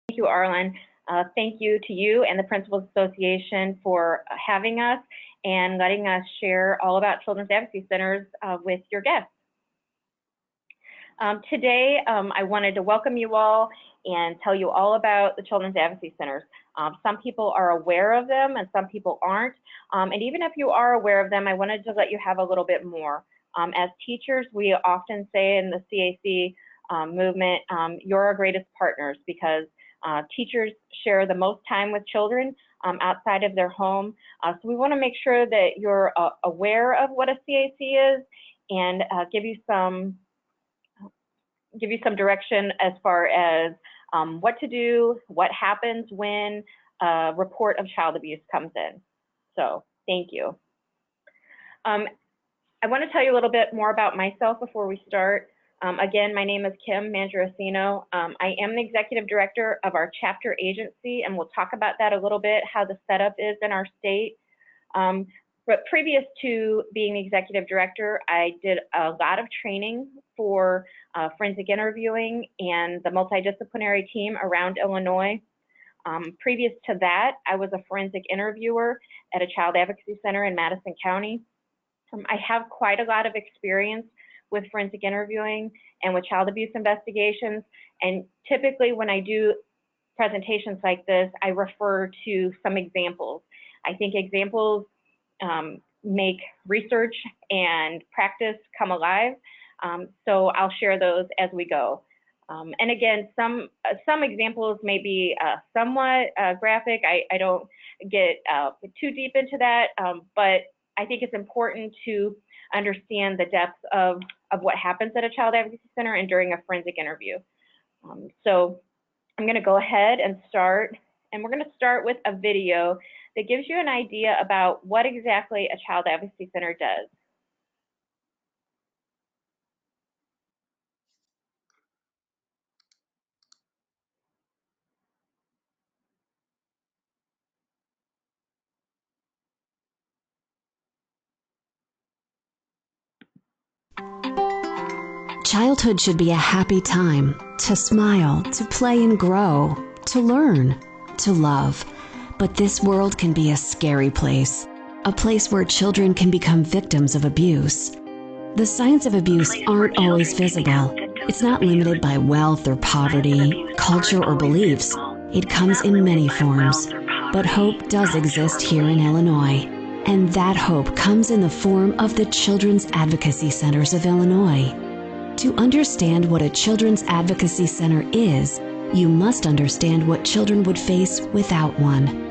Thank you, Arlen. Thank you to you and the Principals Association for having us and letting us share all about Children's Advocacy Centers with your guests. Today, I wanted to welcome you all and tell you all about the Children's Advocacy Centers. Some people are aware of them and some people aren't. And even if you are aware of them, I wanted to let you have a little bit more. As teachers, we often say in the CAC movement, you're our greatest partners because teachers share the most time with children outside of their home. So we want to make sure that you're aware of what a CAC is and give you some direction as far as what to do, what happens when a report of child abuse comes in. So thank you. I want to tell you a little bit more about myself before we start. Again, my name is Kim Mangiaracino. I am the executive director of our chapter agency, and we'll talk about that a little bit, how the setup is in our state. But previous to being the executive director, I did a lot of training for forensic interviewing and the multidisciplinary team around Illinois. Previous to that, I was a forensic interviewer at a child advocacy center in Madison County. I have quite a lot of experience with forensic interviewing and with child abuse investigations. And typically when I do presentations like this, I refer to some examples. I think examples make research and practice come alive. So I'll share those as we go. And again, some examples may be somewhat graphic. I don't get too deep into that, but I think it's important to understand the depth of what happens at a child advocacy center and during a forensic interview. So I'm going to go ahead and start, and we're going to start with a video that gives you an idea about what exactly a child advocacy center does. Childhood should be a happy time to smile, to play and grow, to learn, to love. But this world can be a scary place, a place where children can become victims of abuse. The signs of abuse aren't always visible. It's not limited by wealth or poverty, culture or beliefs. It comes in many forms. But hope does exist here in Illinois. And that hope comes in the form of the Children's Advocacy Centers of Illinois. To understand what a Children's Advocacy Center is, you must understand what children would face without one.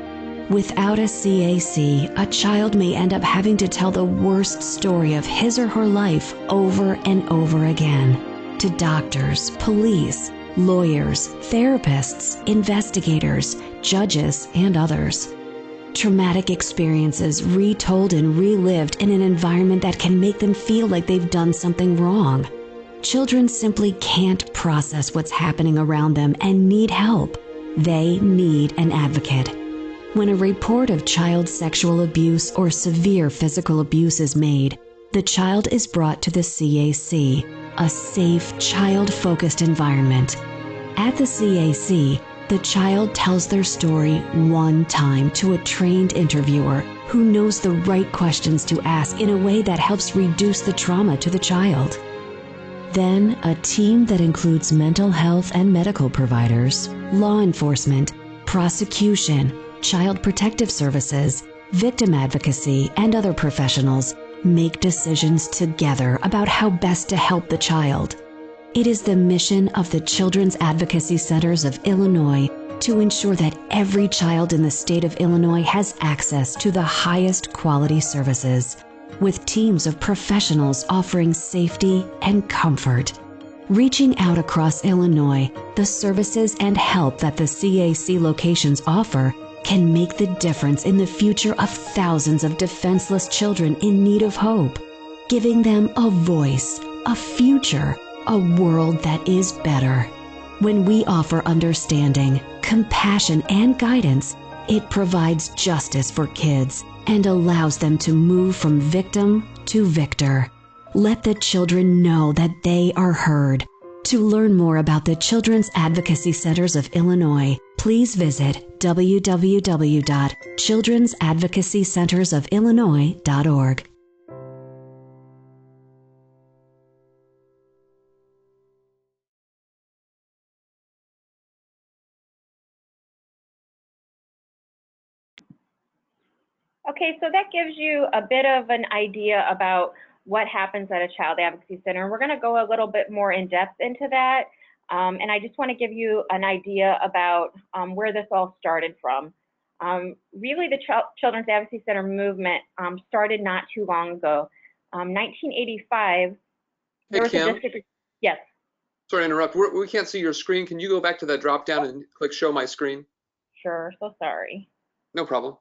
Without a CAC, a child may end up having to tell the worst story of his or her life over and over again to doctors, police, lawyers, therapists, investigators, judges, and others. Traumatic experiences retold and relived in an environment that can make them feel like they've done something wrong. Children simply can't process what's happening around them and need help. They need an advocate. When a report of child sexual abuse or severe physical abuse is made, the child is brought to the CAC, a safe, child-focused environment. At the CAC, the child tells their story one time to a trained interviewer who knows the right questions to ask in a way that helps reduce the trauma to the child. Then, a team that includes mental health and medical providers, law enforcement, prosecution, child protective services, victim advocacy, and other professionals make decisions together about how best to help the child. It is the mission of the Children's Advocacy Centers of Illinois to ensure that every child in the state of Illinois has access to the highest quality services, with teams of professionals offering safety and comfort. Reaching out across Illinois, the services and help that the CAC locations offer can make the difference in the future of thousands of defenseless children in need of hope, giving them a voice, a future, a world that is better. When we offer understanding, compassion, and guidance, it provides justice for kids and allows them to move from victim to victor. Let the children know that they are heard. To learn more about the Children's Advocacy Centers of Illinois, please visit www.children'sadvocacycentersofillinois.org. Okay, so that gives you a bit of an idea about what happens at a child advocacy center. We're going to go a little bit more in depth into that, and I just want to give you an idea about where this all started from. Really, the Children's Advocacy Center movement started not too long ago. 1985, there was Kim, a district. Yes. sorry to interrupt. We can't see your screen. Can you go back to that drop down and click show my screen? Sure, so sorry. No problem.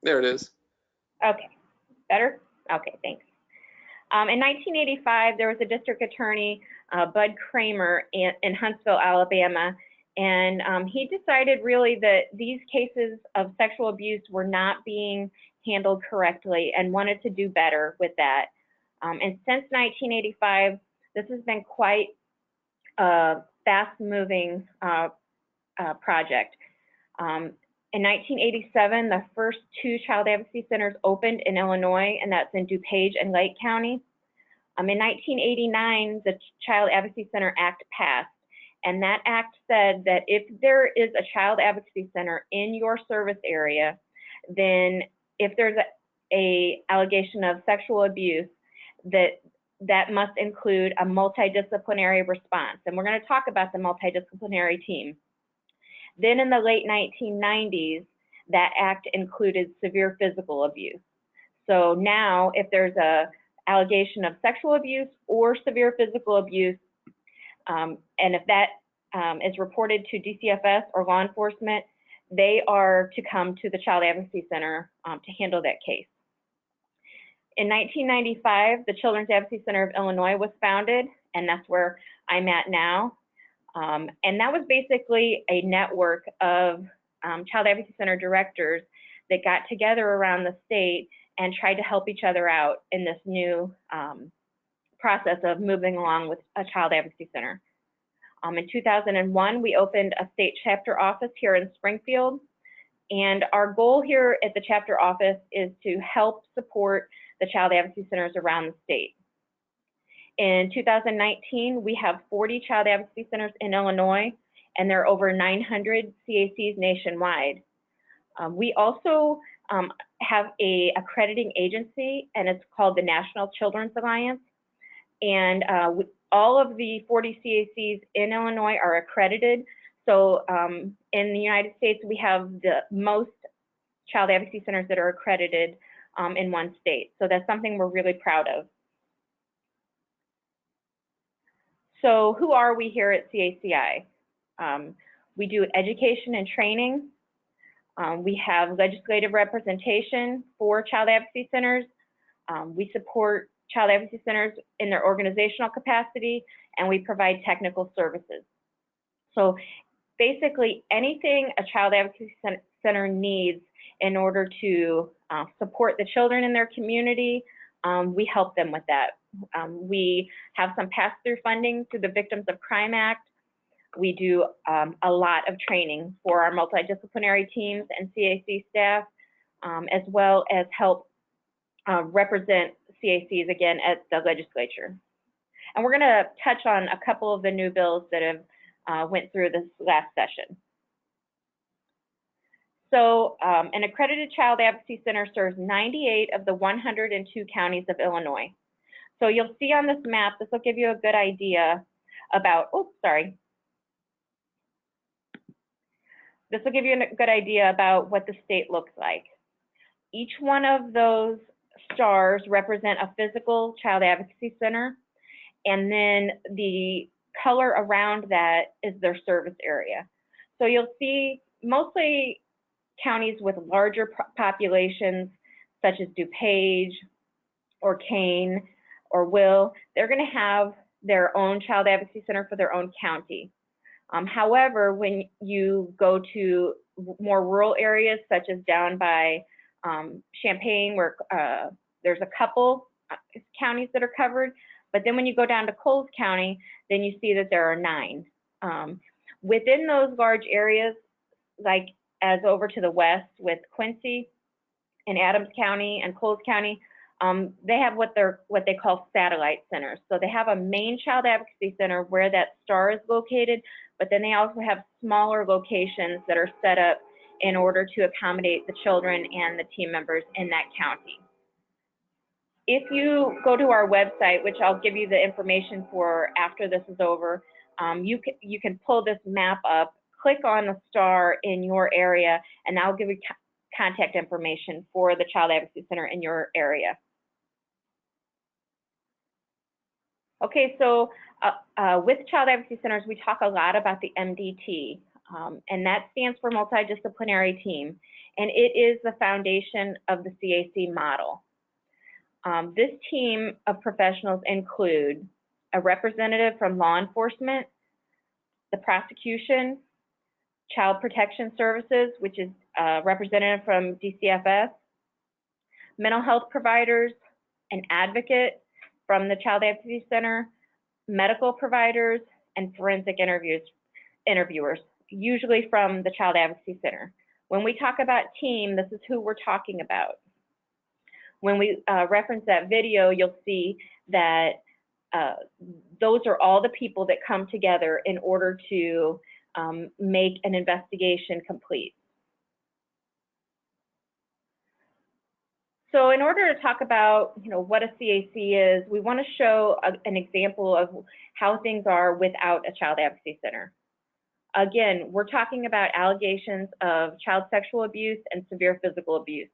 There it is. Okay, better? Okay, thanks. In 1985, there was a district attorney, Bud Kramer, in Huntsville, Alabama, and he decided really that these cases of sexual abuse were not being handled correctly and wanted to do better with that. And since 1985, this has been quite a fast-moving project. In 1987, the first 2 child advocacy centers opened in Illinois, and that's in DuPage and Lake County. In 1989, the Child Advocacy Center Act passed, and that act said that if there is a child advocacy center in your service area, then if there's a allegation of sexual abuse, that must include a multidisciplinary response. And we're going to talk about the multidisciplinary team. Then in the late 1990s, that act included severe physical abuse. So now if there's a allegation of sexual abuse or severe physical abuse, and if that is reported to DCFS or law enforcement, they are to come to the Child Advocacy Center to handle that case. In 1995, the Children's Advocacy Center of Illinois was founded, and that's where I'm at now. And that was basically a network of Child Advocacy Center directors that got together around the state and tried to help each other out in this new process of moving along with a Child Advocacy Center. In 2001, we opened a state chapter office here in Springfield. And our goal here at the chapter office is to help support the Child Advocacy Centers around the state. In 2019, we have 40 child advocacy centers in Illinois, and there are over 900 CACs nationwide. We also have a accrediting agency, and it's called the National Children's Alliance. And all of the 40 CACs in Illinois are accredited. So in the United States, we have the most child advocacy centers that are accredited in one state. So that's something we're really proud of. So who are we here at CACI? We do education and training. We have legislative representation for child advocacy centers. We support child advocacy centers in their organizational capacity, and we provide technical services. So basically anything a child advocacy center needs in order to support the children in their community, we help them with that. We have some pass-through funding through the Victims of Crime Act. We do a lot of training for our multidisciplinary teams and CAC staff, as well as help represent CACs again at the legislature. And we're going to touch on a couple of the new bills that have went through this last session. So an accredited child advocacy center serves 98 of the 102 counties of Illinois. So you'll see on this map, this will give you a good idea about, This will give you a good idea about what the state looks like. Each one of those stars represent a physical child advocacy center, and then the color around that is their service area. So you'll see mostly counties with larger populations, such as DuPage or Kane or Will, they're going to have their own child advocacy center for their own county. However, when you go to more rural areas, such as down by Champaign, where there's a couple counties that are covered. But then when you go down to Coles County, then you see that there are 9. Within those large areas, like as over to the west with Quincy and Adams County and Coles County, they have what they call satellite centers. So they have a main child advocacy center where that star is located, but then they also have smaller locations that are set up in order to accommodate the children and the team members in that county. If you go to our website, which I'll give you the information for after this is over, you can pull this map up, click on the star in your area, and that'll give you contact information for the Child Advocacy Center in your area. Okay, so with Child Advocacy Centers, we talk a lot about the MDT, and that stands for Multidisciplinary Team, and it is the foundation of the CAC model. This team of professionals include a representative from law enforcement, the prosecution, Child Protection Services, which is a representative from DCFS, mental health providers, an advocate from the Child Advocacy Center, medical providers, and forensic interviewers, usually from the Child Advocacy Center. When we talk about team, this is who we're talking about. When we reference that video, you'll see that those are all the people that come together in order to make an investigation complete. So in order to talk about what a CAC is, we want to show an example of how things are without a Child Advocacy Center. Again, we're talking about allegations of child sexual abuse and severe physical abuse.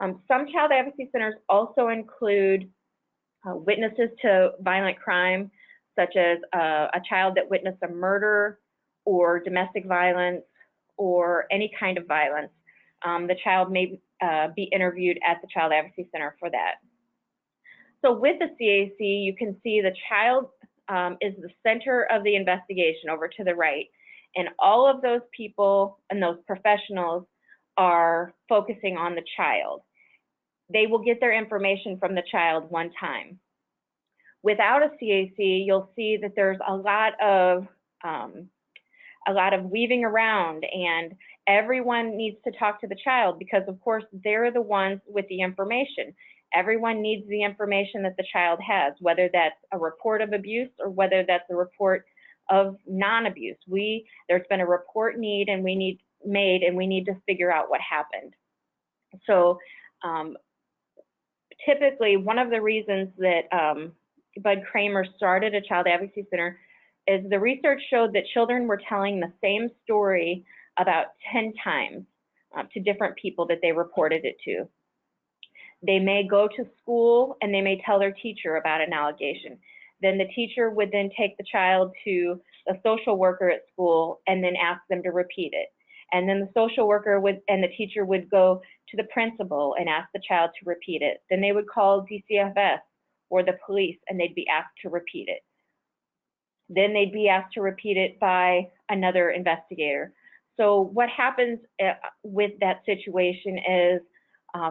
Some Child Advocacy Centers also include witnesses to violent crime, such as a child that witnessed a murder or domestic violence or any kind of violence. The child may be interviewed at the Child Advocacy Center for that. So with the CAC, you can see the child is the center of the investigation over to the right, and all of those people and those professionals are focusing on the child. They will get their information from the child one time. Without a CAC, you'll see that there's a lot of weaving around, and everyone needs to talk to the child because, of course, they're the ones with the information. Everyone needs the information that the child has, whether that's a report of abuse or whether that's a report of non-abuse. There's been a report made, and we need to figure out what happened. So typically, one of the reasons that Bud Kramer started a Child Advocacy Center is the research showed that children were telling the same story about 10 times to different people that they reported it to. They may go to school and they may tell their teacher about an allegation. Then the teacher would then take the child to a social worker at school and then ask them to repeat it. And then the social worker and the teacher would go to the principal and ask the child to repeat it. Then they would call DCFS or the police and they'd be asked to repeat it. Then they'd be asked to repeat it by another investigator. So what happens with that situation is,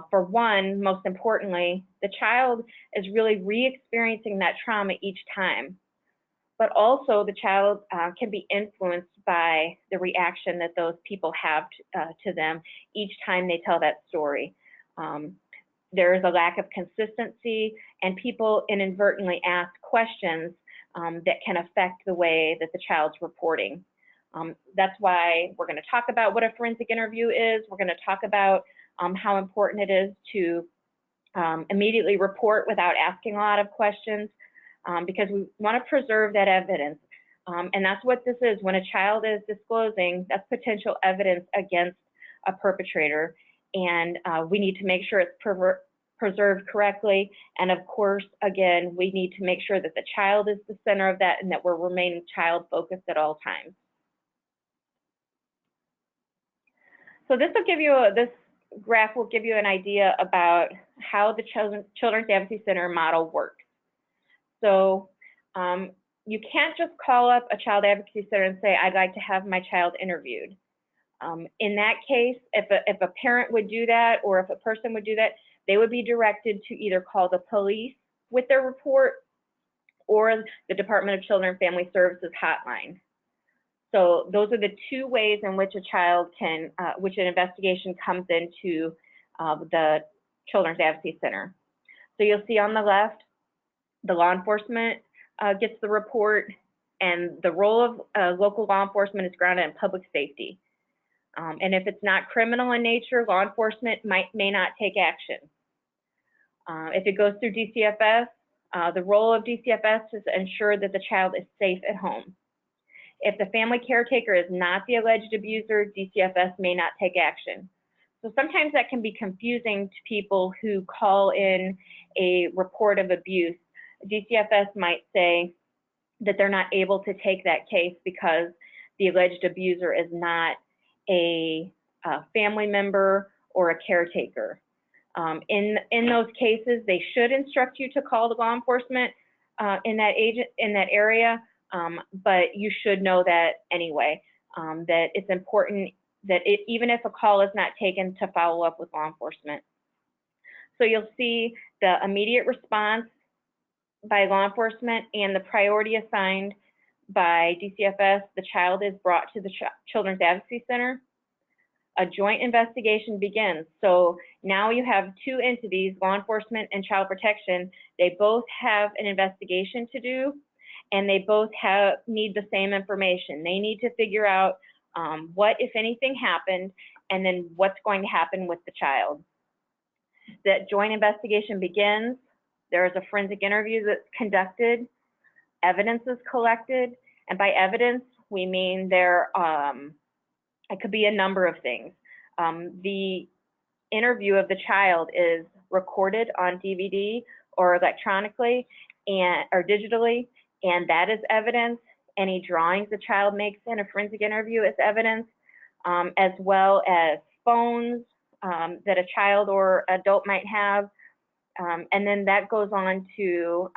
for one, most importantly, the child is really re-experiencing that trauma each time. But also the child can be influenced by the reaction that those people have to them each time they tell that story. There is a lack of consistency, and people inadvertently ask questions that can affect the way that the child's reporting. That's why we're going to talk about what a forensic interview is. We're going to talk about how important it is to immediately report without asking a lot of questions, because we want to preserve that evidence. And that's what this is. When a child is disclosing, that's potential evidence against a perpetrator. And we need to make sure it's preserved correctly. And of course, again, we need to make sure that the child is the center of that and that we're remaining child focused at all times. So this graph will give you an idea about how the Children's Advocacy Center model works. So you can't just call up a Child Advocacy Center and say, I'd like to have my child interviewed. In that case, if a parent would do that or if a person would do that, they would be directed to either call the police with their report, or the Department of Children and Family Services hotline. So those are the two ways in which a child can, which an investigation comes into the Children's Advocacy Center. So you'll see on the left, the law enforcement gets the report, and the role of local law enforcement is grounded in public safety. And if it's not criminal in nature, law enforcement may not take action. If it goes through DCFS, the role of DCFS is to ensure that the child is safe at home. If the family caretaker is not the alleged abuser, DCFS may not take action. So sometimes that can be confusing to people who call in a report of abuse. DCFS might say that they're not able to take that case because the alleged abuser is not a family member or a caretaker. In those cases, they should instruct you to call the law enforcement in that area, but you should know that anyway, that it's important that even if a call is not taken, to follow up with law enforcement. So you'll see the immediate response by law enforcement and the priority assigned by DCFS. The child is brought to the Children's Advocacy Center. A joint investigation begins. So now you have two entities, law enforcement and child protection. They both have an investigation to do, and they both need the same information. They need to figure out what, if anything, happened, and then what's going to happen with the child. That joint investigation begins. There is a forensic interview that's conducted. Evidence is collected, and by evidence, we mean it could be a number of things. The interview of the child is recorded on DVD or electronically or digitally, and that is evidence. Any drawings the child makes in a forensic interview is evidence, as well as phones that a child or adult might have. And then that goes on to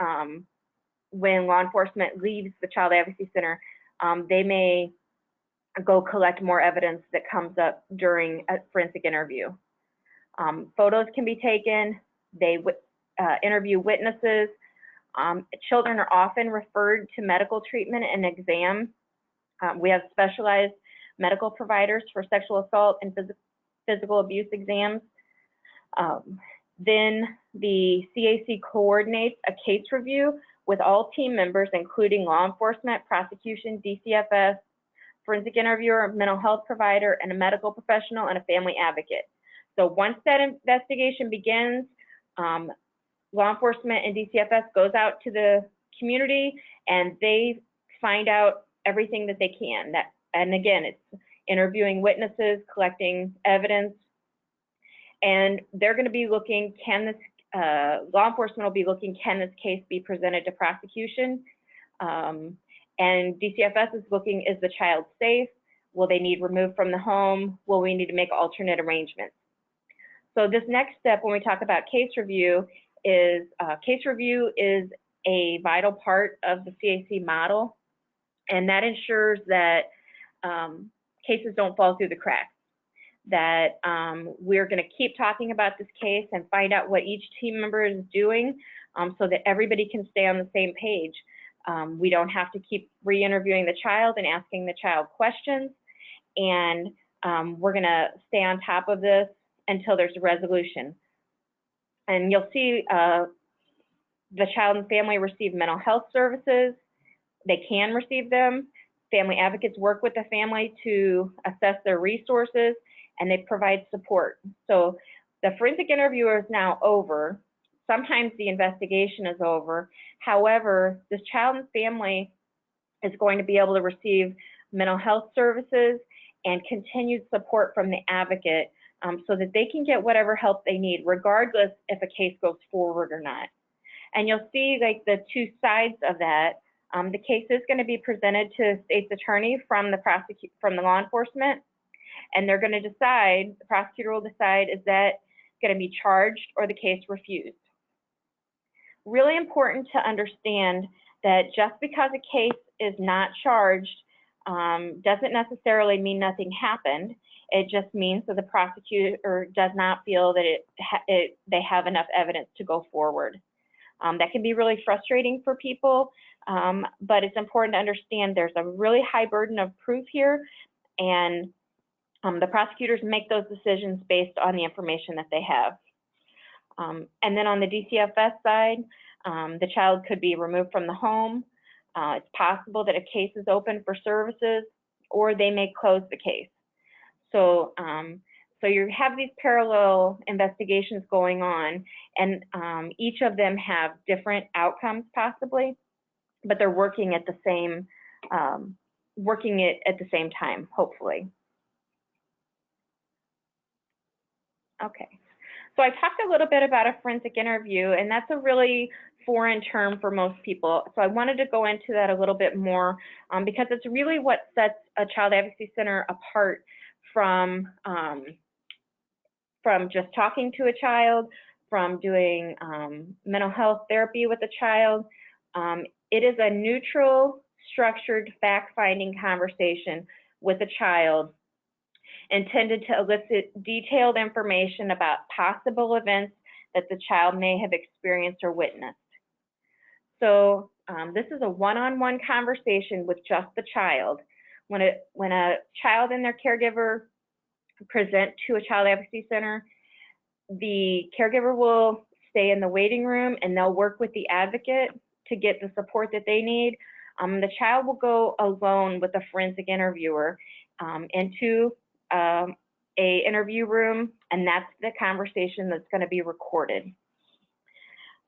when law enforcement leaves the Child Advocacy Center, they may go collect more evidence that comes up during a forensic interview. Photos can be taken. They interview witnesses. Children are often referred to medical treatment and exam. We have specialized medical providers for sexual assault and physical abuse exams. Then the CAC coordinates a case review with all team members, including law enforcement, prosecution, DCFS, forensic interviewer, mental health provider, and a medical professional, and a family advocate. So once that investigation begins, law enforcement and DCFS goes out to the community, and they find out everything that they can. And again, it's interviewing witnesses, collecting evidence, and they're going to be looking, law enforcement will be looking, can this case be presented to prosecution? And DCFS is looking, is the child safe? Will they need removed from the home? Will we need to make alternate arrangements? So this next step, when we talk about case review is a vital part of the CAC model, and that ensures that cases don't fall through the cracks. That we're going to keep talking about this case and find out what each team member is doing, so that everybody can stay on the same page. We don't have to keep re-interviewing the child and asking the child questions, and we're going to stay on top of this until there's a resolution. And you'll see the child and family receive mental health services. They can receive them. Family advocates work with the family to assess their resources, and they provide support. So the forensic interview is now over. Sometimes the investigation is over. However, this child and family is going to be able to receive mental health services and continued support from the advocate, so that they can get whatever help they need, regardless if a case goes forward or not. And you'll see like the two sides of that. The case is going to be presented to the state's attorney from the law enforcement, and they're going to decide, the prosecutor will decide, is that going to be charged or the case refused. Really important to understand that just because a case is not charged doesn't necessarily mean nothing happened. It just means that the prosecutor does not feel that they have enough evidence to go forward. That can be really frustrating for people, but it's important to understand there's a really high burden of proof here, and the prosecutors make those decisions based on the information that they have. And then on the DCFS side, the child could be removed from the home. It's possible that a case is open for services, or they may close the case. So, so you have these parallel investigations going on, and each of them have different outcomes possibly, but they're working at the same, working it at the same time, hopefully. Okay. So I talked a little bit about a forensic interview, and that's a really foreign term for most people. So I wanted to go into that a little bit more because it's really what sets a child advocacy center apart from just talking to a child, from doing mental health therapy with a child. It is a neutral, structured, fact-finding conversation with a child intended to elicit detailed information about possible events that the child may have experienced or witnessed. So this is a one-on-one conversation with just the child. When a child and their caregiver present to a child advocacy center, the caregiver will stay in the waiting room and they'll work with the advocate to get the support that they need. The child will go alone with a forensic interviewer into a interview room, and that's the conversation that's going to be recorded.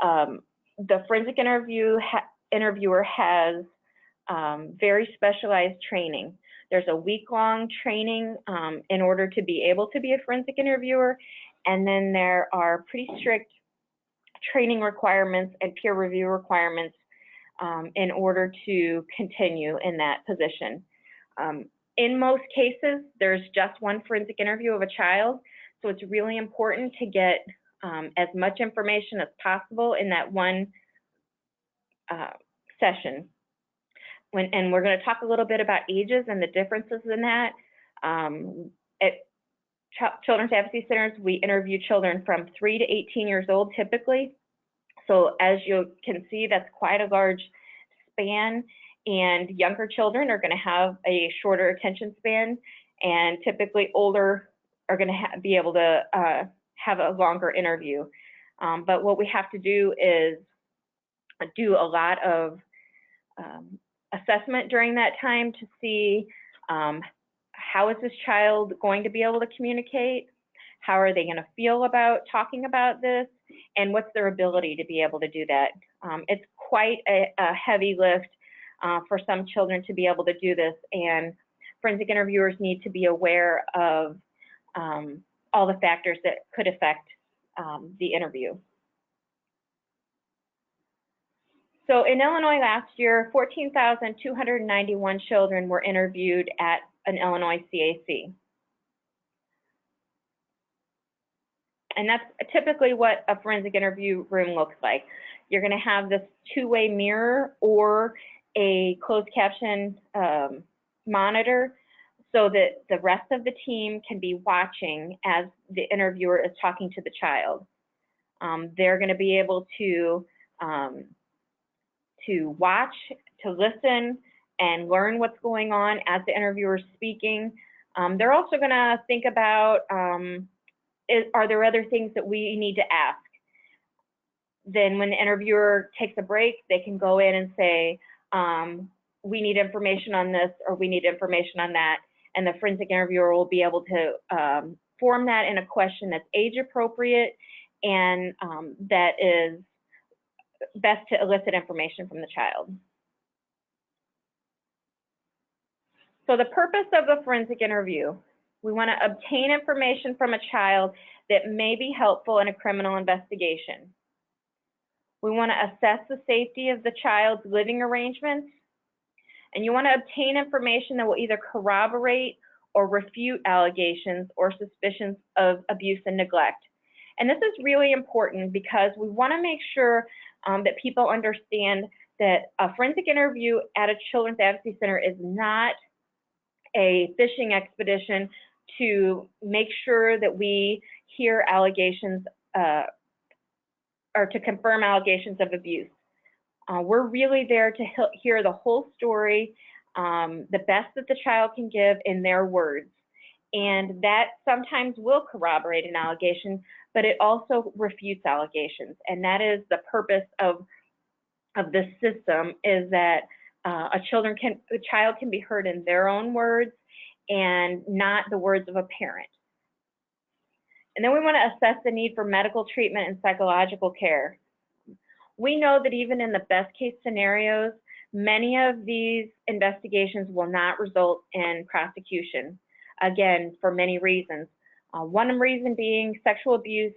The forensic interviewer has very specialized training. There's a week-long training in order to be able to be a forensic interviewer, and then there are pretty strict training requirements and peer review requirements in order to continue in that position. In most cases, there's just one forensic interview of a child, so it's really important to get as much information as possible in that one session. And we're going to talk a little bit about ages and the differences in that. At Children's Advocacy Centers, we interview children from 3 to 18 years old typically. So as you can see, that's quite a large span, and younger children are going to have a shorter attention span, and typically older are going to be able to have a longer interview. But what we have to do is do a lot of assessment during that time to see how is this child going to be able to communicate, how are they going to feel about talking about this, and what's their ability to be able to do that. It's quite a heavy lift for some children to be able to do this, and forensic interviewers need to be aware of all the factors that could affect the interview. So in Illinois last year, 14,291 children were interviewed at an Illinois CAC. And that's typically what a forensic interview room looks like. You're going to have this two-way mirror or a closed caption monitor so that the rest of the team can be watching as the interviewer is talking to the child. They're going to be able to watch, to listen, and learn what's going on as the interviewer is speaking. They're also going to think about, are there other things that we need to ask? Then when the interviewer takes a break, they can go in and say, we need information on this, or we need information on that. And the forensic interviewer will be able to form that in a question that's age appropriate and that is best to elicit information from the child. So the purpose of the forensic interview, we want to obtain information from a child that may be helpful in a criminal investigation. We want to assess the safety of the child's living arrangements, and you want to obtain information that will either corroborate or refute allegations or suspicions of abuse and neglect. And this is really important because we want to make sure that people understand that a forensic interview at a Children's Advocacy Center is not a fishing expedition to make sure that we hear allegations or to confirm allegations of abuse. We're really there to hear the whole story, the best that the child can give in their words. And that sometimes will corroborate an allegation, but it also refutes allegations. And that is the purpose of this system, is that a child can be heard in their own words and not the words of a parent. And then we want to assess the need for medical treatment and psychological care. We know that even in the best case scenarios, many of these investigations will not result in prosecution, again, for many reasons. One reason being sexual abuse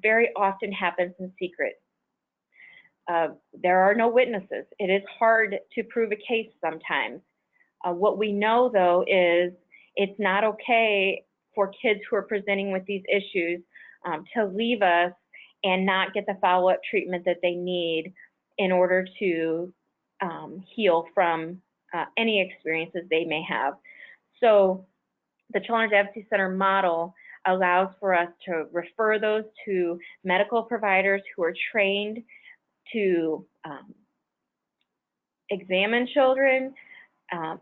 very often happens in secret. There are no witnesses. It is hard to prove a case sometimes. What we know, though, is it's not okay for kids who are presenting with these issues to leave us and not get the follow-up treatment that they need in order to heal from any experiences they may have. So the Children's Advocacy Center model allows for us to refer those to medical providers who are trained to examine children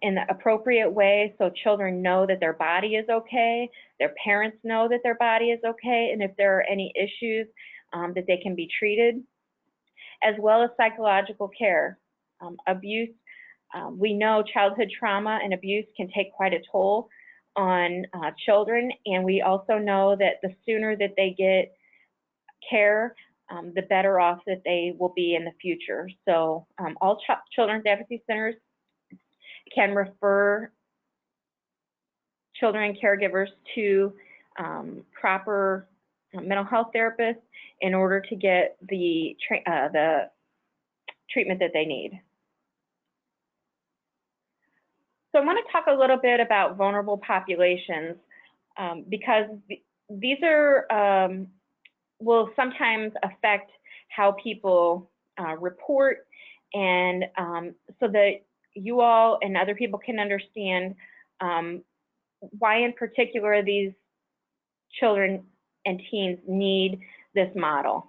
in the appropriate way, so children know that their body is okay, their parents know that their body is okay, and if there are any issues, that they can be treated, as well as psychological care. Abuse, we know childhood trauma and abuse can take quite a toll on children, and we also know that the sooner that they get care, the better off that they will be in the future. So all Children's Advocacy Centers can refer children and caregivers to proper mental health therapists in order to get the treatment that they need. So I want to talk a little bit about vulnerable populations because these are will sometimes affect how people report, and so that you all and other people can understand why in particular these children and teens need this model.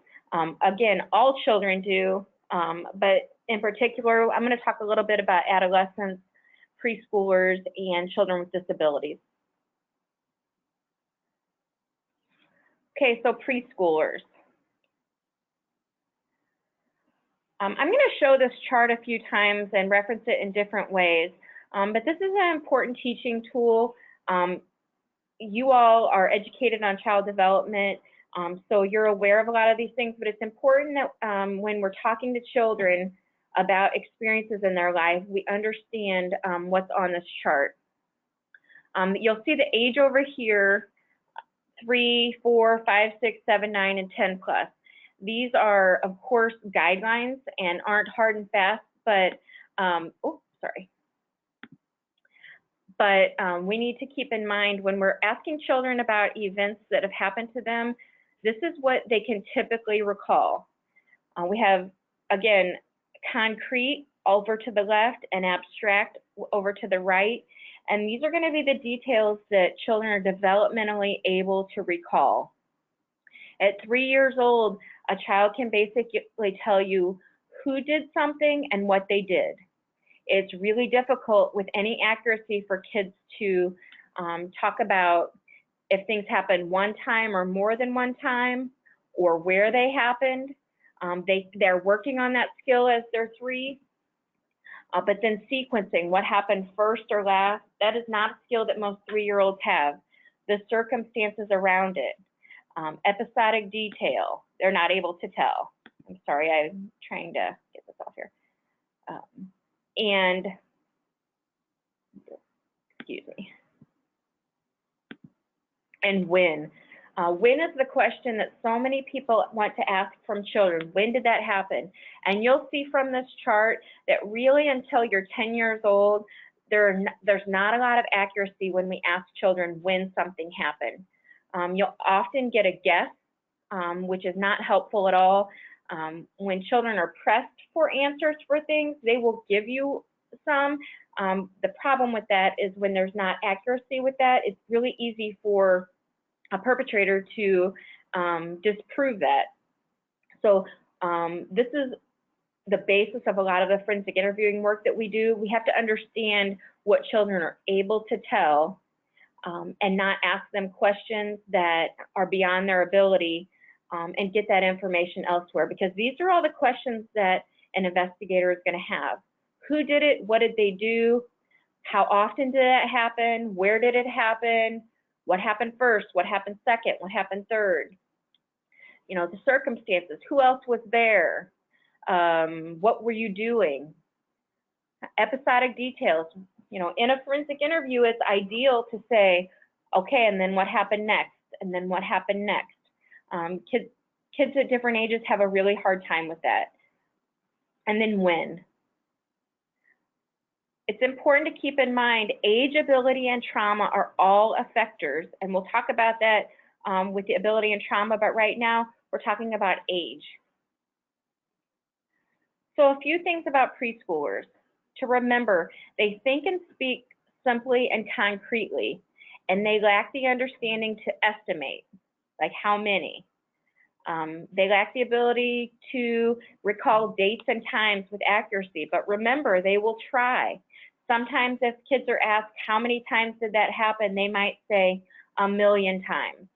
Again, all children do, but in particular, I'm going to talk a little bit about adolescents, preschoolers, and children with disabilities. Okay, so preschoolers. I'm going to show this chart a few times and reference it in different ways, but this is an important teaching tool. You all are educated on child development, so you're aware of a lot of these things, but it's important that when we're talking to children about experiences in their life, we understand what's on this chart. You'll see the age over here, 3, 4, 5, 6, 7, 9, and 10 plus. These are, of course, guidelines and aren't hard and fast, but, we need to keep in mind when we're asking children about events that have happened to them, this is what they can typically recall. We have, again, concrete over to the left and abstract over to the right. And these are going to be the details that children are developmentally able to recall. At 3 years old, a child can basically tell you who did something and what they did. It's really difficult with any accuracy for kids to talk about if things happened one time or more than one time, or where they happened. They're working on that skill as they're 3. But then sequencing, what happened first or last, that is not a skill that most 3-year-olds have. The circumstances around it. Episodic detail, they're not able to tell. I'm sorry, I'm trying to get this off here. And, excuse me. And when. When is the question that so many people want to ask from children? When did that happen? And you'll see from this chart that really until you're 10 years old, there's not a lot of accuracy when we ask children when something happened. You'll often get a guess, which is not helpful at all. When children are pressed for answers for things, they will give you some. The problem with that is when there's not accuracy with that, it's really easy for a perpetrator to disprove that. So this is the basis of a lot of the forensic interviewing work that we do. We have to understand what children are able to tell and not ask them questions that are beyond their ability, and get that information elsewhere, because these are all the questions that an investigator is going to have. Who did it? What did they do? How often did it happen? Where did it happen? What happened first? What happened second? What happened third? You know, the circumstances. Who else was there? What were you doing? Episodic details. You know, in a forensic interview, it's ideal to say, okay, and then what happened next? And then what happened next? Kids at different ages have a really hard time with that. And then when? It's important to keep in mind age, ability, and trauma are all effectors, and we'll talk about that with the ability and trauma, but right now we're talking about age. So a few things about preschoolers to remember: they think and speak simply and concretely, and they lack the understanding to estimate, like how many. They lack the ability to recall dates and times with accuracy, but remember, they will try. Sometimes if kids are asked how many times did that happen, they might say 1,000,000 times.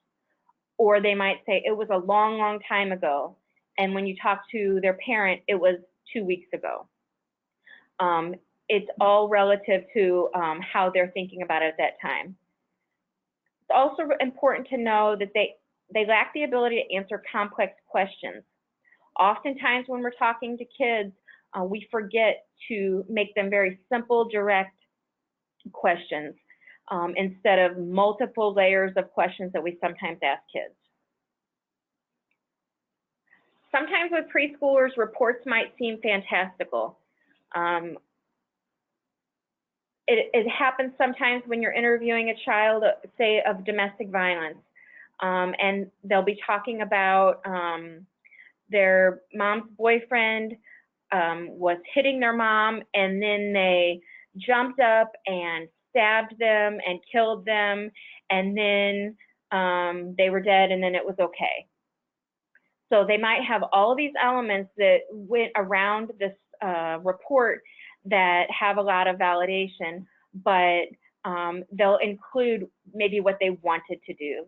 Or they might say it was a long, long time ago. And when you talk to their parent, it was 2 weeks ago. It's all relative to how they're thinking about it at that time. It's also important to know that they lack the ability to answer complex questions. Oftentimes when we're talking to kids, we forget to make them very simple, direct questions instead of multiple layers of questions that we sometimes ask kids. Sometimes with preschoolers, reports might seem fantastical. It happens sometimes when you're interviewing a child, say, of domestic violence, and they'll be talking about their mom's boyfriend was hitting their mom, and then they jumped up and stabbed them and killed them, and then they were dead, and then it was okay. So they might have all of these elements that went around this report that have a lot of validation, but they'll include maybe what they wanted to do.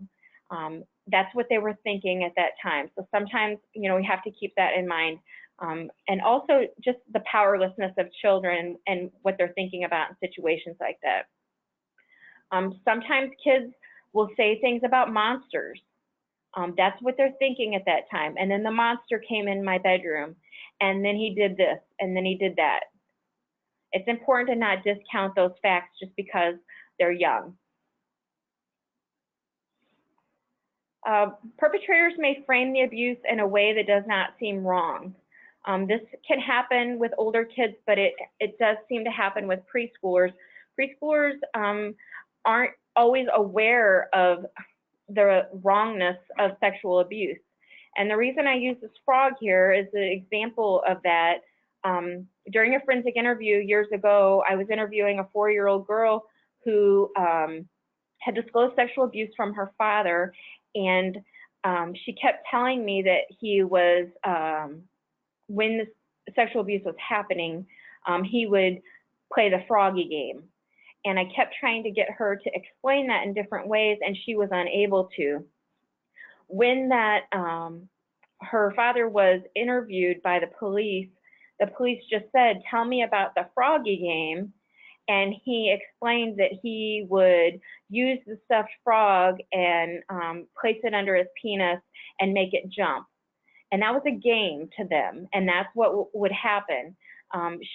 That's what they were thinking at that time. So sometimes, you know, we have to keep that in mind. And also just the powerlessness of children and what they're thinking about in situations like that. Sometimes kids will say things about monsters. That's what they're thinking at that time. And then the monster came in my bedroom, and then he did this, and then he did that. It's important to not discount those facts just because they're young. Perpetrators may frame the abuse in a way that does not seem wrong. This can happen with older kids, but it does seem to happen with preschoolers. Preschoolers aren't always aware of the wrongness of sexual abuse. And the reason I use this frog here is an example of that. During a forensic interview years ago, I was interviewing a 4-year-old girl who had disclosed sexual abuse from her father, and she kept telling me that he was, when the sexual abuse was happening, he would play the froggy game. And I kept trying to get her to explain that in different ways, and she was unable to. When that her father was interviewed by the police just said, "Tell me about the froggy game." And he explained that he would use the stuffed frog and place it under his penis and make it jump. And that was a game to them, and that's what would happen.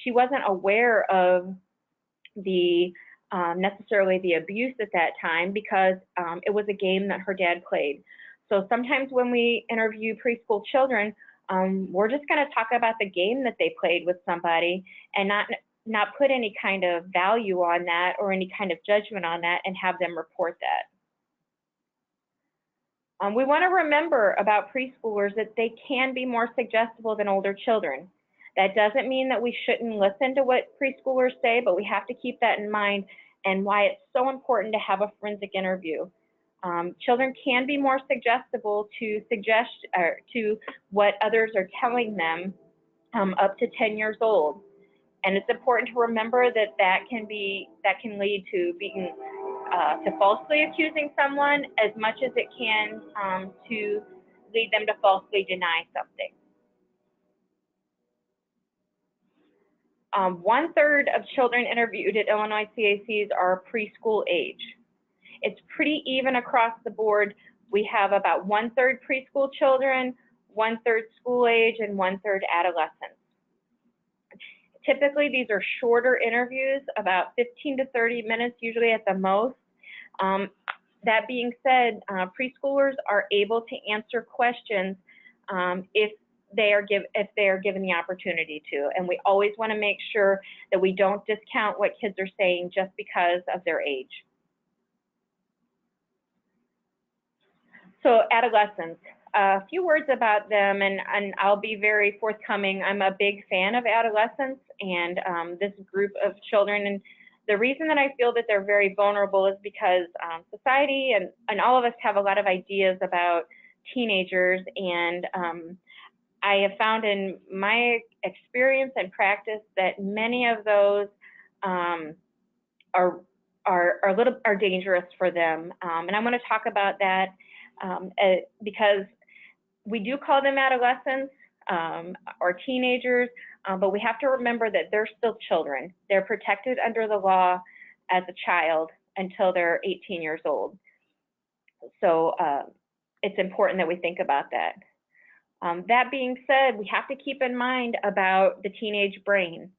She wasn't aware of the necessarily the abuse at that time because it was a game that her dad played. So sometimes when we interview preschool children, we're just going to talk about the game that they played with somebody and not put any kind of value on that or any kind of judgment on that and have them report that. We want to remember about preschoolers that they can be more suggestible than older children. That doesn't mean that we shouldn't listen to what preschoolers say, but we have to keep that in mind and why it's so important to have a forensic interview. Children can be more suggestible to what others are telling them up to 10 years old. And it's important to remember that can lead to being to falsely accusing someone as much as it can to lead them to falsely deny something. 1/3 of children interviewed at Illinois CACs are preschool age. It's pretty even across the board. We have about 1/3 preschool children, 1/3 school age, and 1/3 adolescents. Typically, these are shorter interviews, about 15 to 30 minutes, usually at the most. That being said, preschoolers are able to answer questions if they are given the opportunity to, and we always want to make sure that we don't discount what kids are saying just because of their age. So adolescents, a few words about them, and I'll be very forthcoming. I'm a big fan of adolescents and this group of children, and the reason that I feel that they're very vulnerable is because society and all of us have a lot of ideas about teenagers, and I have found in my experience and practice that many of those are dangerous for them, and I'm going to talk about that because we do call them adolescents or teenagers, but we have to remember that they're still children. They're protected under the law as a child until they're 18 years old. So it's important that we think about that. That being said, we have to keep in mind about the teenage brain.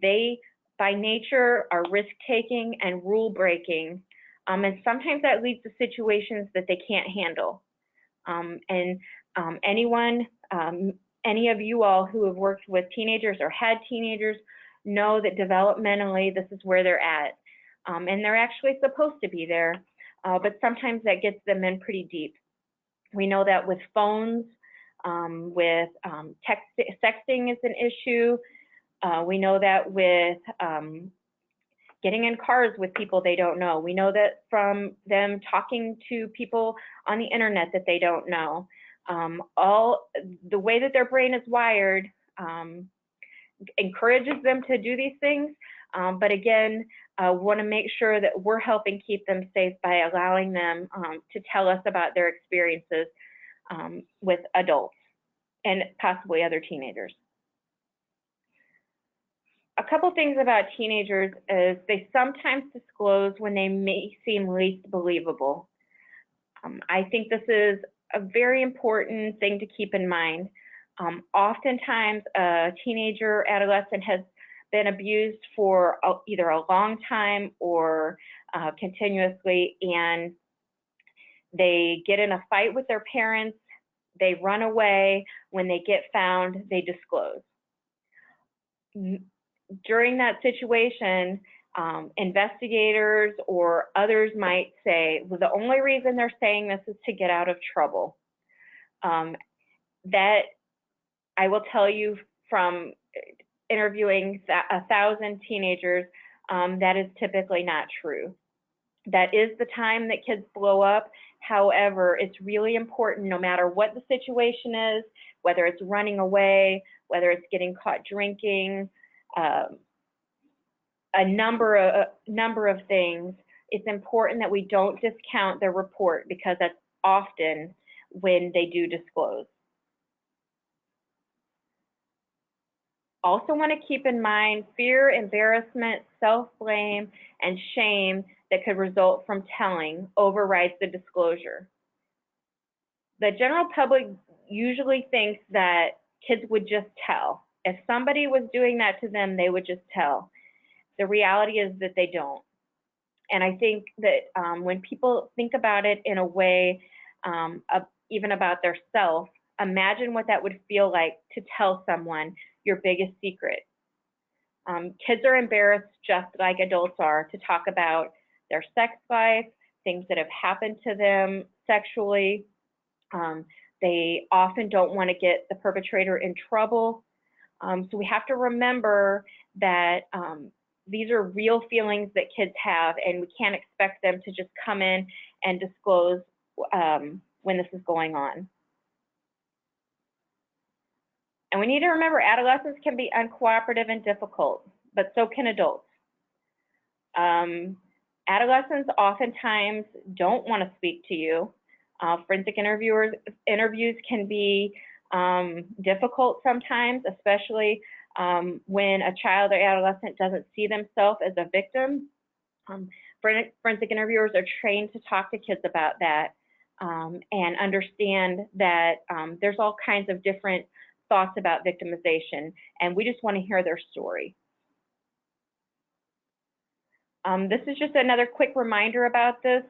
They, by nature, are risk-taking and rule-breaking, and sometimes that leads to situations that they can't handle. Any of you all who have worked with teenagers or had teenagers know that developmentally this is where they're at, and they're actually supposed to be there, but sometimes that gets them in pretty deep. We know that with phones, with sexting is an issue. We know that with getting in cars with people they don't know. We know that from them talking to people on the internet that they don't know. All the way that their brain is wired encourages them to do these things, but again, want to make sure that we're helping keep them safe by allowing them to tell us about their experiences with adults and possibly other teenagers. A couple things about teenagers is they sometimes disclose when they may seem least believable. I think this is a very important thing to keep in mind. Oftentimes, a teenager, adolescent has been abused for either a long time or continuously, and they get in a fight with their parents, they run away. When they get found, they disclose. During that situation, investigators or others might say, well, the only reason they're saying this is to get out of trouble. That I will tell you from interviewing 1,000 teenagers, that is typically not true. That is the time that kids blow up. However, it's really important, no matter what the situation is, whether it's running away, whether it's getting caught drinking, a number of things, it's important that we don't discount their report, because that's often when they do disclose. Also want to keep in mind fear, embarrassment, self-blame, and shame that could result from telling overrides the disclosure. The general public usually thinks that kids would just tell. If somebody was doing that to them, they would just tell. The reality is that they don't. And I think that when people think about it in a way, even about their self, imagine what that would feel like to tell someone your biggest secret. Kids are embarrassed just like adults are to talk about their sex life, things that have happened to them sexually. They often don't want to get the perpetrator in trouble. So we have to remember that these are real feelings that kids have, and we can't expect them to just come in and disclose when this is going on. And we need to remember adolescents can be uncooperative and difficult, but so can adults. Adolescents oftentimes don't want to speak to you. Forensic interviews can be difficult sometimes, especially when a child or adolescent doesn't see themselves as a victim. Forensic interviewers are trained to talk to kids about that and understand that there's all kinds of different thoughts about victimization, and we just want to hear their story. This is just another quick reminder about this.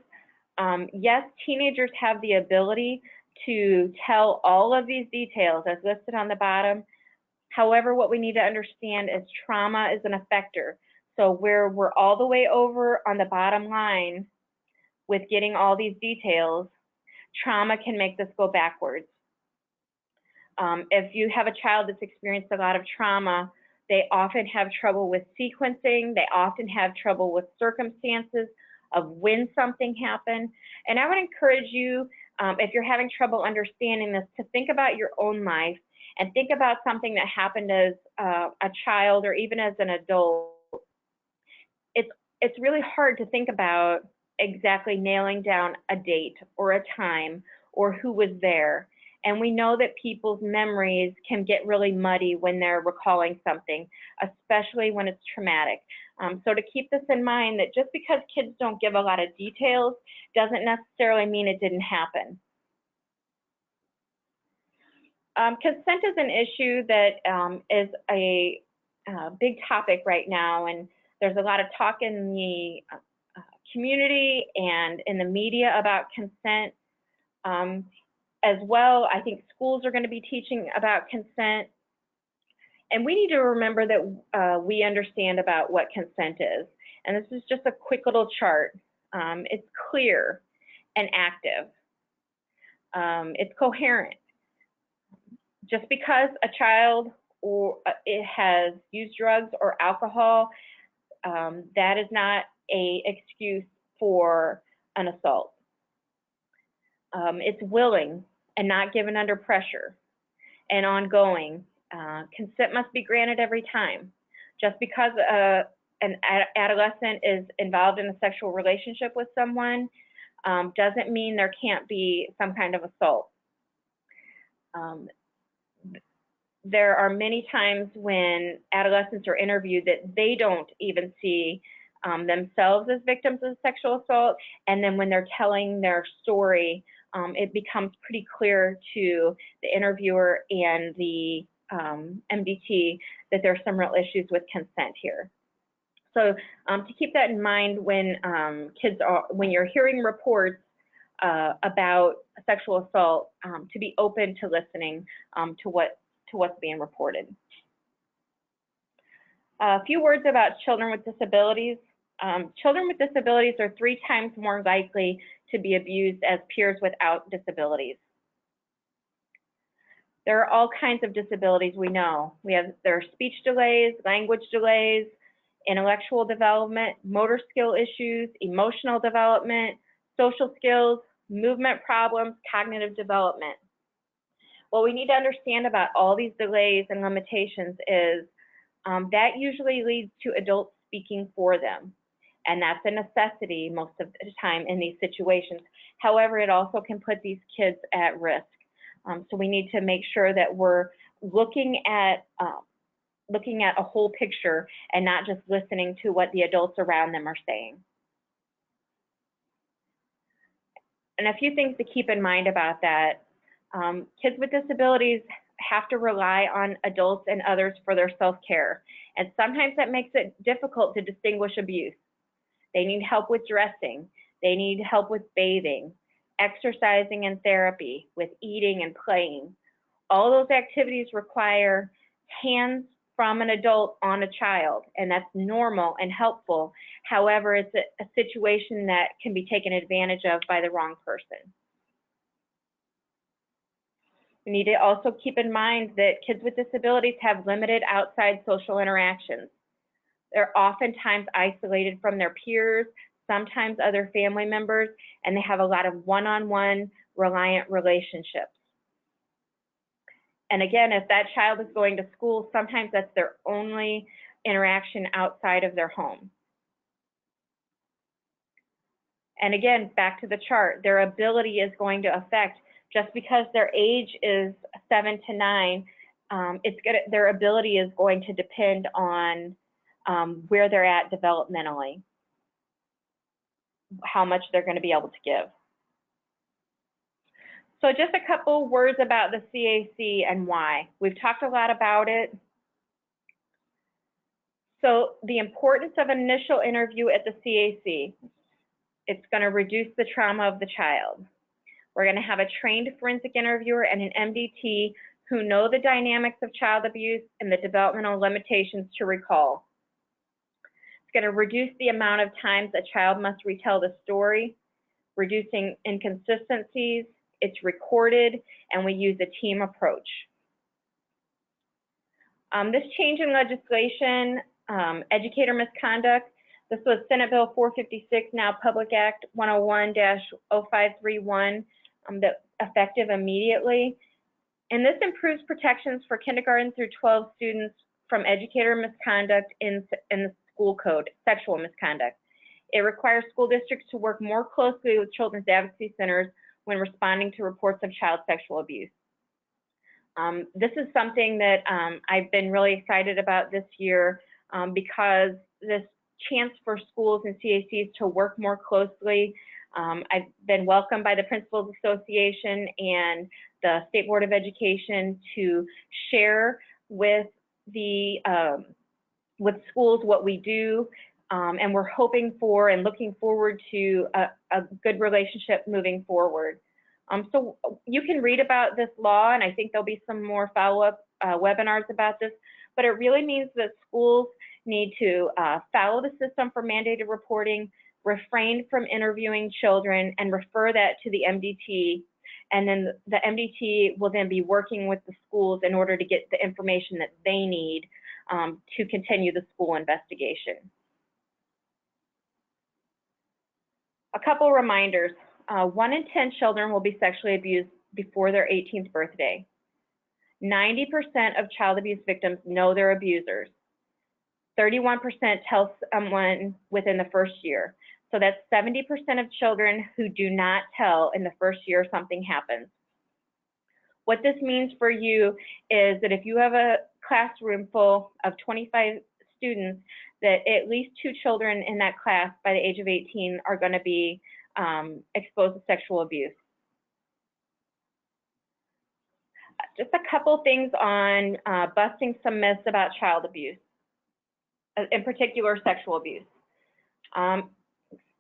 Yes, teenagers have the ability to tell all of these details as listed on the bottom. However, what we need to understand is trauma is an effector. So where we're all the way over on the bottom line with getting all these details, trauma can make this go backwards. If you have a child that's experienced a lot of trauma, they often have trouble with sequencing. They often have trouble with circumstances of when something happened. And I would encourage you, if you're having trouble understanding this, to think about your own life and think about something that happened as a child or even as an adult. It's really hard to think about exactly nailing down a date or a time or who was there. And we know that people's memories can get really muddy when they're recalling something, especially when it's traumatic. So to keep this in mind, that just because kids don't give a lot of details doesn't necessarily mean it didn't happen. Consent is an issue that is a big topic right now, and there's a lot of talk in the community and in the media about consent. As well, I think schools are going to be teaching about consent. And we need to remember that we understand about what consent is. And this is just a quick little chart. It's clear and active. It's coherent. Just because a child or it has used drugs or alcohol, that is not an excuse for an assault. It's willing and not given under pressure and ongoing. Consent must be granted every time. Just because an adolescent is involved in a sexual relationship with someone doesn't mean there can't be some kind of assault. There are many times when adolescents are interviewed that they don't even see themselves as victims of sexual assault, and then when they're telling their story, it becomes pretty clear to the interviewer and the MDT that there's some real issues with consent here. So to keep that in mind when when you're hearing reports about sexual assault, to be open to listening to what's being reported. A few words about children with disabilities. Children with disabilities are 3 times more likely to be abused as peers without disabilities. There are all kinds of disabilities we know. There are speech delays, language delays, intellectual development, motor skill issues, emotional development, social skills, movement problems, cognitive development. What we need to understand about all these delays and limitations is that usually leads to adults speaking for them. And that's a necessity most of the time in these situations. However, it also can put these kids at risk. So we need to make sure that we're looking at a whole picture and not just listening to what the adults around them are saying. And a few things to keep in mind about that. Kids with disabilities have to rely on adults and others for their self-care. And sometimes that makes it difficult to distinguish abuse. They need help with dressing. They need help with bathing, exercising and therapy, with eating and playing. All those activities require hands from an adult on a child, and that's normal and helpful. However, it's a situation that can be taken advantage of by the wrong person. We need to also keep in mind that kids with disabilities have limited outside social interactions. They're oftentimes isolated from their peers, sometimes other family members, and they have a lot of one-on-one reliant relationships. And again, if that child is going to school, sometimes that's their only interaction outside of their home. And again, back to the chart, their ability is going to affect, just because their age is 7 to 9, their ability is going to depend on where they're at developmentally, how much they're going to be able to give. So just a couple words about the CAC and why. We've talked a lot about it. So the importance of an initial interview at the CAC, it's going to reduce the trauma of the child. We're going to have a trained forensic interviewer and an MDT who know the dynamics of child abuse and the developmental limitations to recall. It's going to reduce the amount of times a child must retell the story, reducing inconsistencies. It's recorded, and we use a team approach. This change in legislation, educator misconduct, this was Senate Bill 456, now Public Act 101-0531, that effective immediately. And this improves protections for kindergarten through 12 students from educator misconduct in the school code, sexual misconduct. It requires school districts to work more closely with children's advocacy centers when responding to reports of child sexual abuse. This is something that I've been really excited about this year because this chance for schools and CACs to work more closely. I've been welcomed by the Principals Association and the State Board of Education to share with the with schools what we do, and we're hoping for and looking forward to a good relationship moving forward. So you can read about this law, and I think there'll be some more follow-up webinars about this, but it really means that schools need to follow the system for mandated reporting, refrain from interviewing children, and refer that to the MDT. And then the MDT will then be working with the schools in order to get the information that they need to continue the school investigation. A couple reminders. 1 in 10 children will be sexually abused before their 18th birthday. 90% of child abuse victims know their abusers. 31% tell someone within the first year. So that's 70% of children who do not tell in the first year something happens. What this means for you is that if you have a classroom full of 25 students, that at least 2 children in that class by the age of 18 are going to be exposed to sexual abuse. Just a couple things on busting some myths about child abuse, in particular sexual abuse.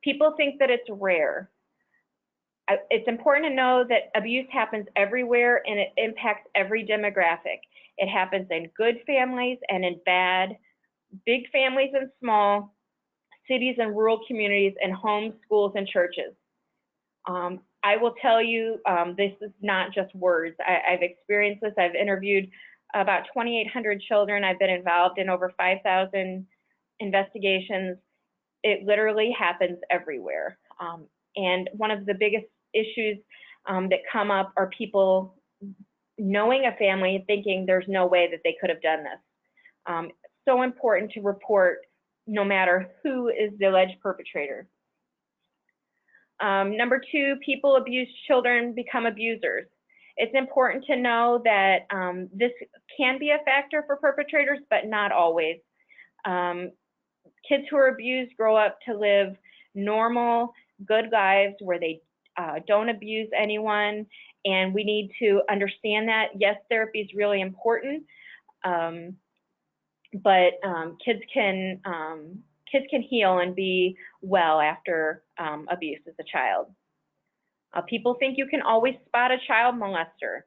People think that it's rare. It's important to know that abuse happens everywhere and it impacts every demographic. It happens in good families and in bad, big families and small, cities and rural communities, and homes, schools, and churches. I will tell you, this is not just words. I've experienced this. I've interviewed about 2,800 children. I've been involved in over 5,000 investigations. It literally happens everywhere. And one of the biggest issues that come up are people knowing a family and thinking there's no way that they could have done this. So important to report no matter who is the alleged perpetrator. Number 2, people abuse children become abusers. It's important to know that this can be a factor for perpetrators, but not always. Kids who are abused grow up to live normal, good lives where they don't abuse anyone, and we need to understand that. Yes, therapy is really important, but kids can heal and be well after abuse as a child. People think you can always spot a child molester.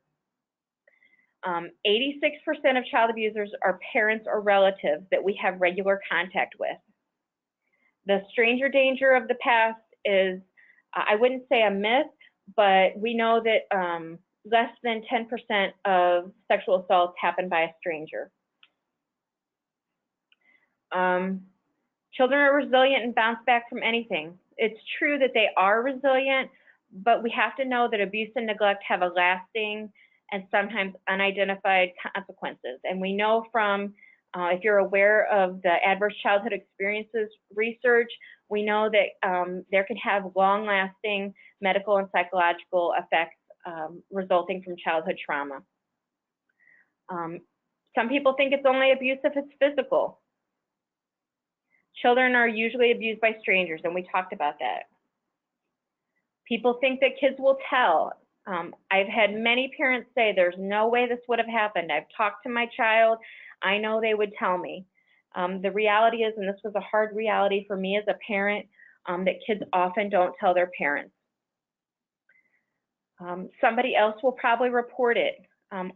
86% of child abusers are parents or relatives that we have regular contact with. The stranger danger of the past is, I wouldn't say a myth, but we know that less than 10% of sexual assaults happen by a stranger. Children are resilient and bounce back from anything. it's true that they are resilient, but we have to know that abuse and neglect have a lasting and sometimes unidentified consequences. And we know from, if you're aware of the adverse childhood experiences research, we know that there can have long-lasting medical and psychological effects resulting from childhood trauma. Some people think it's only abuse if it's physical. Children are usually abused by strangers, and we talked about that. People think that kids will tell. I've had many parents say, there's no way this would have happened. I've talked to my child. I know they would tell me. The reality is, and this was a hard reality for me as a parent, that kids often don't tell their parents. Somebody else will probably report it.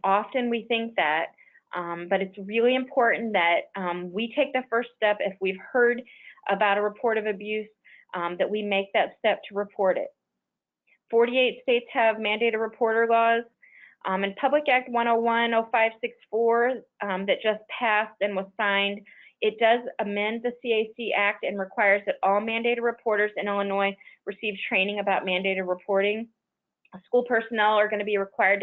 Often we think that, but it's really important that we take the first step if we've heard about a report of abuse, that we make that step to report it. 48 states have mandated reporter laws, and Public Act 101-0564 that just passed and was signed, it does amend the CAC Act and requires that all mandated reporters in Illinois receive training about mandated reporting. School personnel are going to be required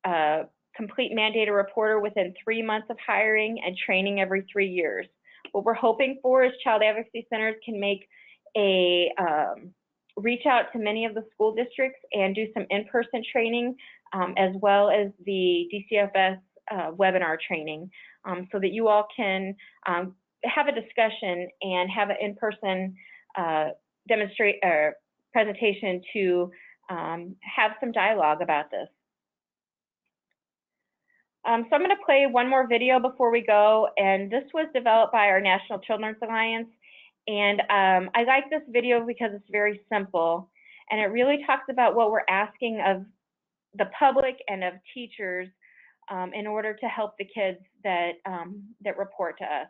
to complete mandated reporter within 3 months of hiring and training every 3 years. What we're hoping for is child advocacy centers can make a reach out to many of the school districts and do some in-person training, as well as the DCFS webinar training, so that you all can have a discussion and have an in-person presentation to have some dialogue about this. So I'm going to play one more video before we go, and this was developed by our National Children's Alliance. And I like this video because it's very simple, and it really talks about what we're asking of the public and of teachers in order to help the kids that, that report to us.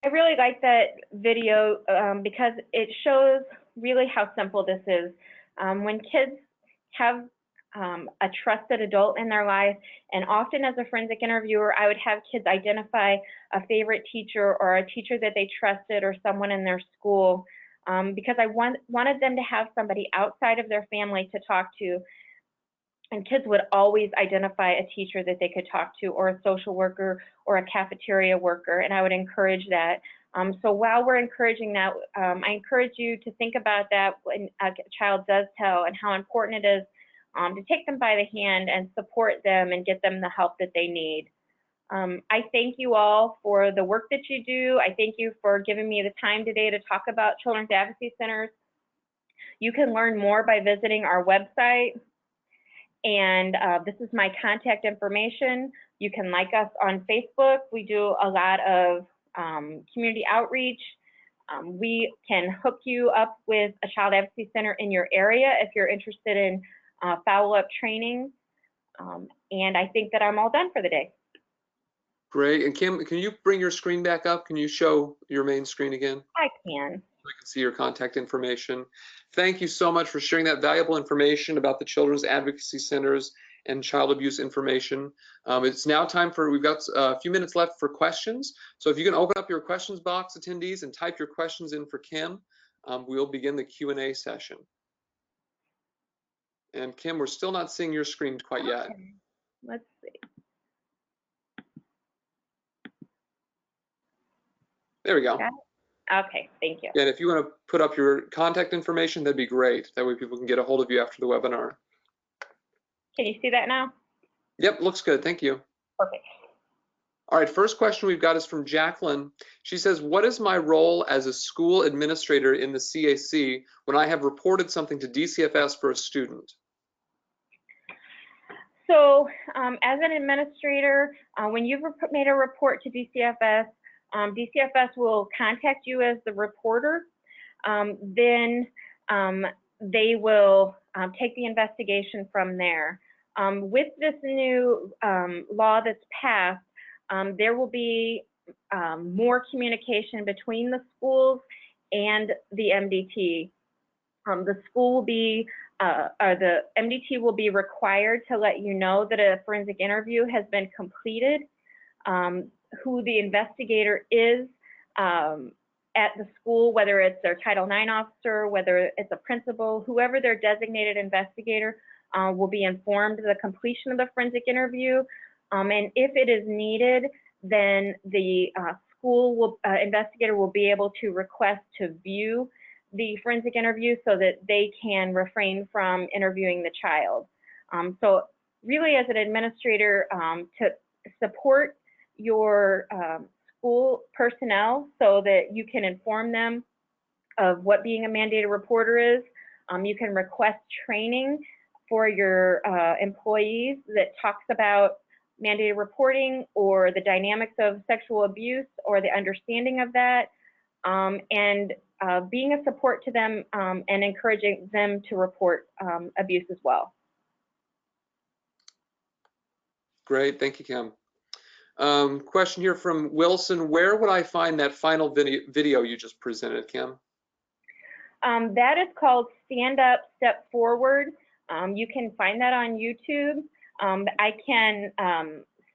I really like that video because it shows really how simple this is. When kids have a trusted adult in their life, and often as a forensic interviewer, I would have kids identify a favorite teacher or a teacher that they trusted or someone in their school, because I wanted them to have somebody outside of their family to talk to. And kids would always identify a teacher that they could talk to, or a social worker, or a cafeteria worker, and I would encourage that. So while we're encouraging that, I encourage you to think about that when a child does tell, and how important it is to take them by the hand and support them and get them the help that they need. I thank you all for the work that you do. I thank you for giving me the time today to talk about Children's Advocacy Centers. You can learn more by visiting our website. And this is my contact information. You can like us on Facebook. We do a lot of community outreach. We can hook you up with a child advocacy center in your area if you're interested in follow-up training. And I think that I'm all done for the day. Great. And Kim, can you bring your screen back up? Can you show your main screen again? I can. I can see your contact information. Thank you so much for sharing that valuable information about the Children's Advocacy Centers and child abuse information. It's now time for, we've got a few minutes left for questions. So if you can open up your questions box, attendees, and type your questions in for Kim, we'll begin the Q&A session. And Kim, we're still not seeing your screen quite yet. Okay. Let's see. There we go. Got it? Okay, thank you. And if you want to put up your contact information, that'd be great. That way people can get a hold of you after the webinar. Can you see that now? Yep, looks good. Thank you. Perfect. All right, first question we've got is from Jacqueline. She says, what is my role as a school administrator in the CAC when I have reported something to DCFS for a student? So as an administrator, when you've made a report to DCFS, DCFS will contact you as the reporter. Then they will take the investigation from there. With this new law that's passed, there will be more communication between the schools and the MDT. The school will be, or the MDT will be required to let you know that a forensic interview has been completed, who the investigator is at the school, whether it's their Title IX officer, whether it's a principal, whoever their designated investigator will be informed of the completion of the forensic interview. And if it is needed, then the school will, investigator will be able to request to view the forensic interview so that they can refrain from interviewing the child. So really as an administrator, to support your school personnel so that you can inform them of what being a mandated reporter is. You can request training for your employees that talks about mandated reporting or the dynamics of sexual abuse or the understanding of that, and being a support to them and encouraging them to report abuse as well. Great, thank you, Kim. Question here from Wilson. Where would I find that final video you just presented, Kim? That is called Stand Up, Step Forward. You can find that on YouTube. I can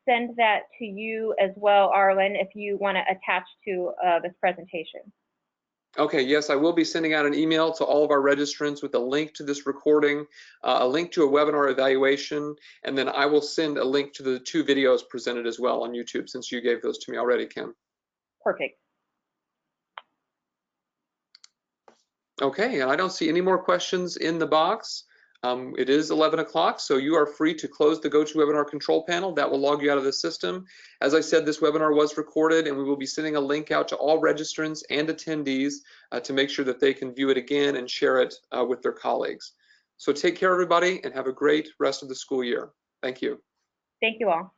send that to you as well, Arlen, if you want to attach to this presentation. Okay, yes, I will be sending out an email to all of our registrants with a link to this recording, a link to a webinar evaluation, and then I will send a link to the 2 videos presented as well on YouTube, since you gave those to me already, Kim. Perfect. Okay, and I don't see any more questions in the box. It is 11 o'clock, so you are free to close the GoToWebinar control panel. That will log you out of the system. As I said, this webinar was recorded, and we will be sending a link out to all registrants and attendees to make sure that they can view it again and share it with their colleagues. So take care, everybody, and have a great rest of the school year. Thank you. Thank you all.